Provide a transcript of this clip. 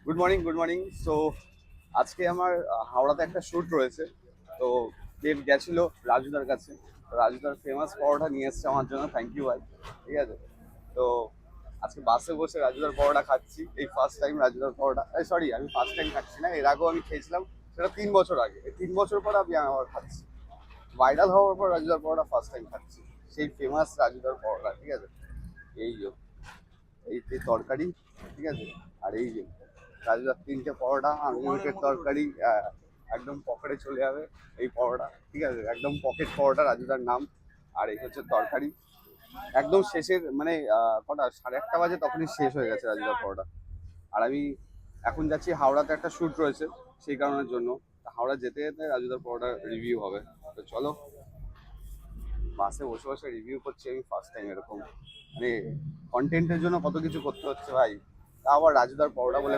Good morning. So আজকে আমার হাওড়াতে একটা শ্যুট রয়েছে। তো দেব গেছিল রাজুদার কাছে। রাজুদার ফেমাস পরোটা নিয়ে এসছে আমার জন্য, থ্যাংক ইউ ভাই। ঠিক আছে। তো আজকে বাসে বসে রাজুদার পরোটা খাচ্ছি, এই ফার্স্ট টাইম রাজুদার পরোটা। সরি, আমি ফার্স্ট টাইম খাচ্ছি না, এর আগেও আমি খেয়েছিলাম, সেটা 3 বছর আগে। এই 3 বছর পর আমি আবার খাচ্ছি, ভাইরাল হওয়ার পর রাজুদার পরোটা ফার্স্ট টাইম খাচ্ছি, সেই ফেমাস রাজুদার পরোটা। ঠিক আছে। এই যে এই যে তরকারি, ঠিক আছে। আর এই যে রাজুদার 3টে পরোটা, আনলিমিটেড তরকারি, একদম পকেটে চলে যাবে এই পরোটা। ঠিক আছে, একদম পকেট পরোটা রাজুদার নাম। আর এই হচ্ছে তরকারি, একদম শেষের মানে কটা 1:30 বাজে, তখনই শেষ হয়ে গেছে রাজুদার পরোটা। আর আমি এখন যাচ্ছি হাওড়াতে, একটা শ্যুট রয়েছে সেই কারণের জন্য। হাওড়া যেতে যেতে রাজুদার পরোটা রিভিউ হবে। তো চলো, বাসে বসে বসে রিভিউ করছি আমি ফার্স্ট টাইম এরকম। মানে কন্টেন্টের জন্য কত কিছু করতে হচ্ছে ভাই, তা আবার রাজুদার পরোটা বলে